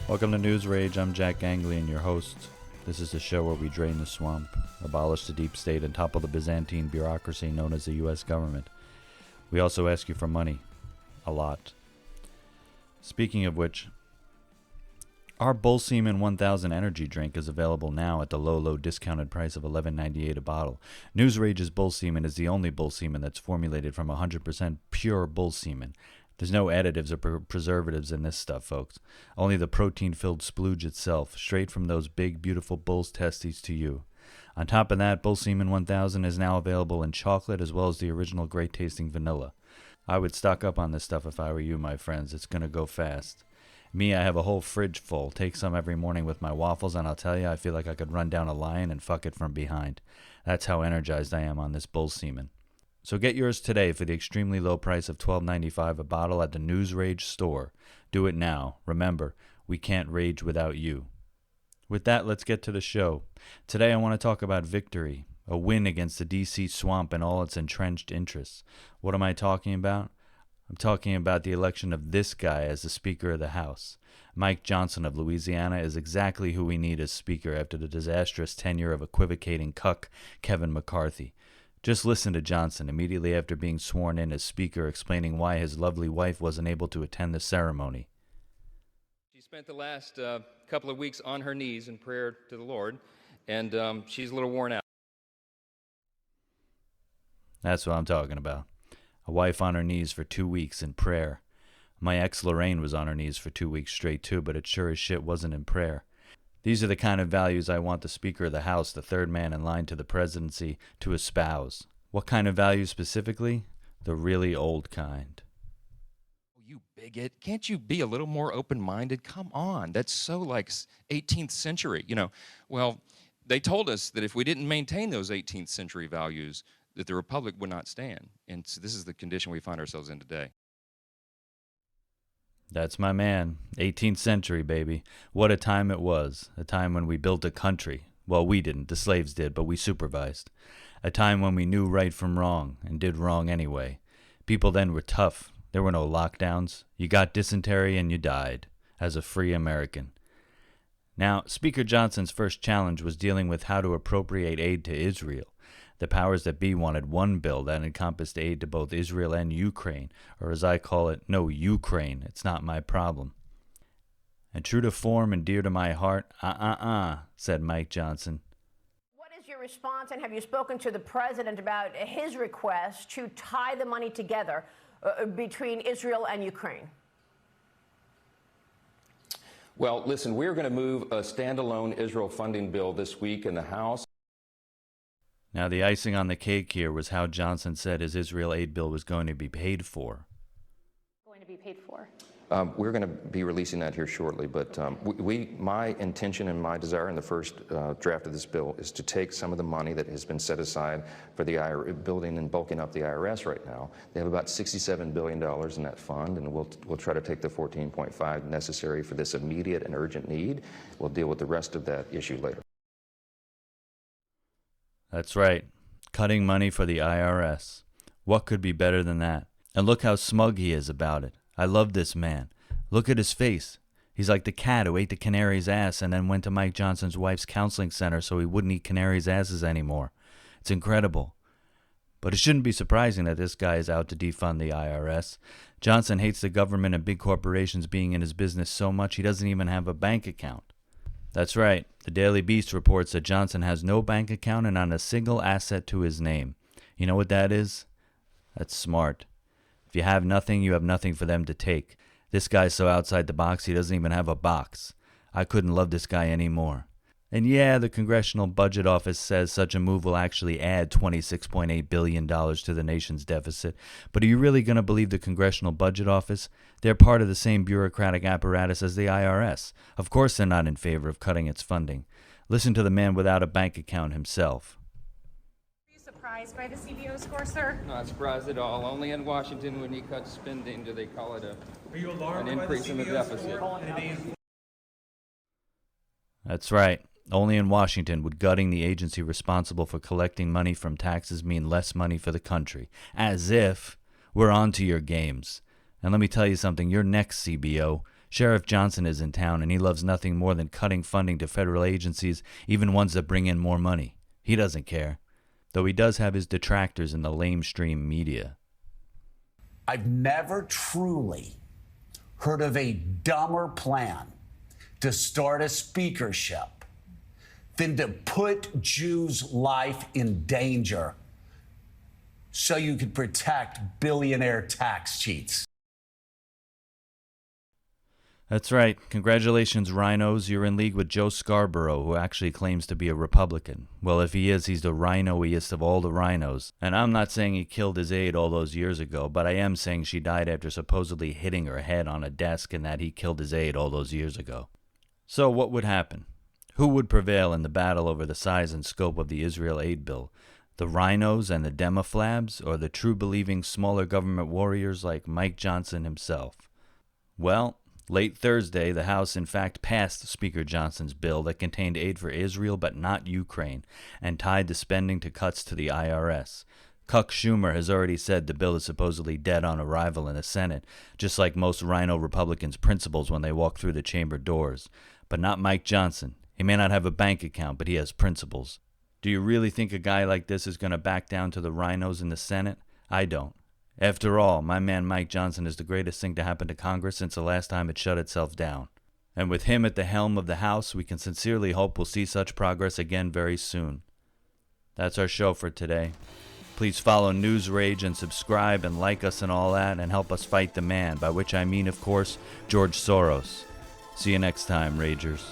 Welcome to NewsRage. I'm Jack Ganglian, your host. This is the show where we drain the swamp, abolish the deep state, and topple the Byzantine bureaucracy known as the U.S. government. We also ask you for money. A lot. Speaking of which, our Bull Seaman 1000 energy drink is available now at the low discounted price of $11.98 a bottle. NewsRage's Bull Seaman is the only Bull Seaman that's formulated from 100% pure Bull Seaman. There's no additives or preservatives in this stuff, folks. Only the protein-filled splooge itself, straight from those big, beautiful bull's testes to you. On top of that, Bull Seaman 1000 is now available in chocolate as well as the original great-tasting vanilla. I would stock up on this stuff if I were you, my friends. It's going to go fast. Me, I have a whole fridge full. Take some every morning with my waffles, and I'll tell you, I feel like I could run down a lion and fuck it from behind. That's how energized I am on this Bull Seaman. So get yours today for the extremely low price of $12.95 a bottle at the NewsRage store. Do it now. Remember, we can't rage without you. With that, let's get to the show. Today I want to talk about victory, a win against the D.C. swamp and all its entrenched interests. What am I talking about? I'm talking about the election of this guy as the Speaker of the House. Mike Johnson of Louisiana is exactly who we need as Speaker after the disastrous tenure of equivocating cuck Kevin McCarthy. Just listen to Johnson immediately after being sworn in as Speaker explaining why his lovely wife wasn't able to attend the ceremony. She spent the last couple of weeks on her knees in prayer to the Lord, and she's a little worn out. That's what I'm talking about. A wife on her knees for 2 weeks in prayer. My ex Lorraine was on her knees for 2 weeks straight too, but it sure as shit wasn't in prayer. These are the kind of values I want the Speaker of the House, the third man in line to the presidency, to espouse. What kind of values specifically? The really old kind. You bigot, can't you be a little more open-minded? Come on, that's so like 18th century, Well, they told us that if we didn't maintain those 18th century values, that the republic would not stand. And so this is the condition we find ourselves in today. That's my man. 18th century, baby. What a time it was. A time when we built a country. Well, we didn't. The slaves did, but we supervised. A time when we knew right from wrong and did wrong anyway. People then were tough. There were no lockdowns. You got dysentery and you died as a free American. Now, Speaker Johnson's first challenge was dealing with how to appropriate aid to Israel. The powers that be wanted one bill that encompassed aid to both Israel and Ukraine, or as I call it, no Ukraine, it's not my problem. And true to form and dear to my heart, said Mike Johnson. What is your response, and have you spoken to the president about his request to tie the money together between Israel and Ukraine? Well, listen, we're going to move a standalone Israel funding bill this week in the House. Now, the icing on the cake here was how Johnson said his Israel aid bill was going to be paid for. Going to be paid for? We're going to be releasing that here shortly, but my intention and my desire in the first draft of this bill is to take some of the money that has been set aside for the building and bulking up the IRS right now. They have about $67 billion in that fund, and we'll try to take the 14.5 necessary for this immediate and urgent need. We'll deal with the rest of that issue later. That's right. Cutting money for the IRS. What could be better than that? And look how smug he is about it. I love this man. Look at his face. He's like the cat who ate the canary's ass and then went to Mike Johnson's wife's counseling center so he wouldn't eat canary's asses anymore. It's incredible. But it shouldn't be surprising that this guy is out to defund the IRS. Johnson hates the government and big corporations being in his business so much he doesn't even have a bank account. That's right. The Daily Beast reports that Johnson has no bank account and not a single asset to his name. You know what that is? That's smart. If you have nothing, you have nothing for them to take. This guy's so outside the box, he doesn't even have a box. I couldn't love this guy anymore. And yeah, the Congressional Budget Office says such a move will actually add $26.8 billion to the nation's deficit. But are you really going to believe the Congressional Budget Office? They're part of the same bureaucratic apparatus as the IRS. Of course they're not in favor of cutting its funding. Listen to the man without a bank account himself. Are you surprised by the CBO score, sir? Not surprised at all. Only in Washington, when you cut spending, do they call it an increase in the deficit. That's right. Only in Washington would gutting the agency responsible for collecting money from taxes mean less money for the country. As if we're on to your games. And let me tell you something, you're next, CBO. Sheriff Johnson is in town, and he loves nothing more than cutting funding to federal agencies, even ones that bring in more money. He doesn't care, though he does have his detractors in the lamestream media. I've never truly heard of a dumber plan to start a speakership than to put Jews' life in danger so you could protect billionaire tax cheats. That's right. Congratulations, rhinos. You're in league with Joe Scarborough, who actually claims to be a Republican. Well, if he is, he's the rhino-iest of all the rhinos. And I'm not saying he killed his aide all those years ago, but I am saying she died after supposedly hitting her head on a desk and that he killed his aide all those years ago. So what would happen? Who would prevail in the battle over the size and scope of the Israel aid bill? The rhinos and the demoflabs, or the true-believing smaller government warriors like Mike Johnson himself? Well, late Thursday, the House in fact passed Speaker Johnson's bill that contained aid for Israel but not Ukraine, and tied the spending to cuts to the IRS. Chuck Schumer has already said the bill is supposedly dead on arrival in the Senate, just like most rhino Republicans' principles when they walk through the chamber doors. But not Mike Johnson. He may not have a bank account, but he has principles. Do you really think a guy like this is going to back down to the rhinos in the Senate? I don't. After all, my man Mike Johnson is the greatest thing to happen to Congress since the last time it shut itself down. And with him at the helm of the House, we can sincerely hope we'll see such progress again very soon. That's our show for today. Please follow NewsRage and subscribe and like us and all that, and help us fight the man, by which I mean, of course, George Soros. See you next time, Ragers.